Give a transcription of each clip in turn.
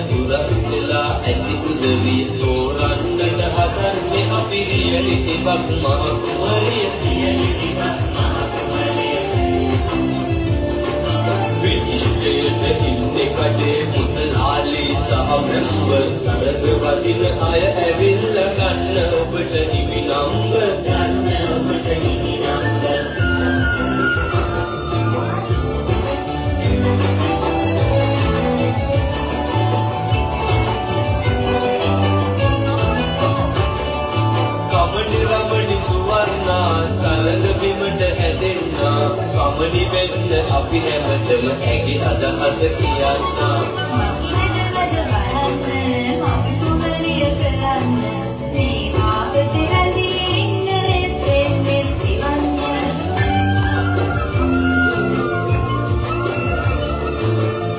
දුරස් වෙලා ඇති උදවිය තෝරන්නට හදන්නේ අපි රියලි ටිබක් මහ කුමරිය විනිශ්චයට ඉන්නේ කඩේ මුදලාලි සහ මෙම්බර් තරග වදින අය ඇවිල්ල ගන්න ඔබට හිමි නම්බර් තරග බිමට හැදෙන්නා කමනි වෙන්න අපි හැමතෙම ඇගේ අදහස කියන්නා මගිනද බලන්න මම කුමරිය කරන්න මේ ආගතේ රැඳී ඉන්න SMS ඉවන්න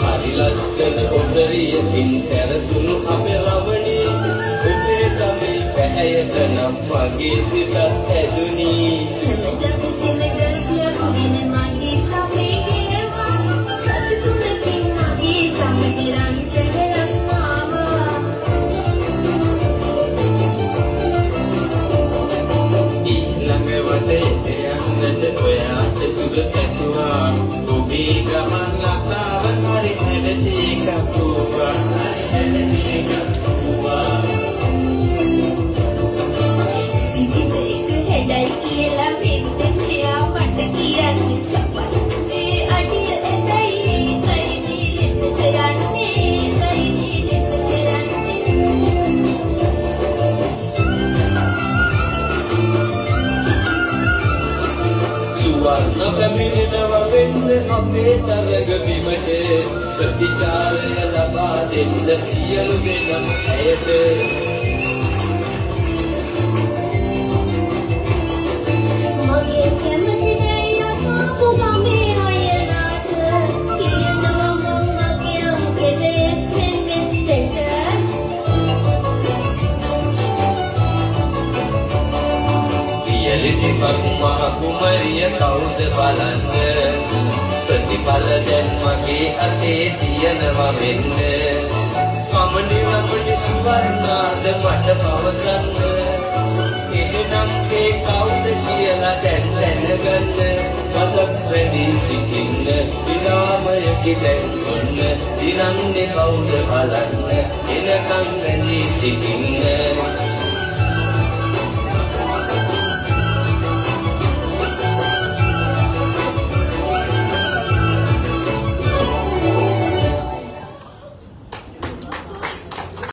හරි ලස්සන ඔසරියකින් සැරසුණු අපේ රවණී ඔබේ සමී පැහැයට නම් මගේ සිතත් ඇදුනි හැමදාම සිනගස්ල පුදින මගේ සමේ ගියවා සතුටුනකින් මගේ සමදිරන් කරන් මාවා ඊළඟ වටේට යන්නට ඔයාට සුබ පැතුවා ඔබේ ගමන් ලතාව හරි හැඩදී කපුවා හරි හැඩදී කපුවා හැඩයි කියලා මෙන්න මෙයා මට කියන්නේ සපත්තේ අඩිය ඇතයි කයිටි ලෙස කරන්නේ සුවර්ණ පැමිණෙනවා වෙන්න අපේ තරග බිමට ප්‍රතිචාරය ලබා දෙන්න සියලු දෙනා ඇයට මගේ කැමති නෑ පුගමේ අයනාට කියනවා මම මගේ අංකෙට SMS දෙක රියලිටි බක් මහ කුමරිය කවුද බලන්න ප්‍රතිඵල දැන් මගේ අතේ තියෙනවා වෙන්න කමනි වමනි සුවර්ණාද මට පවසන්න එහෙනම් ඒ කවුද කියලා දැන් දැනගන්න මතක් වෙදී සිටින්න විරාමයකි දැන් ඔන්න දිනන්නේ කවුද බලන්න එනකන් වෙදී සිටින්න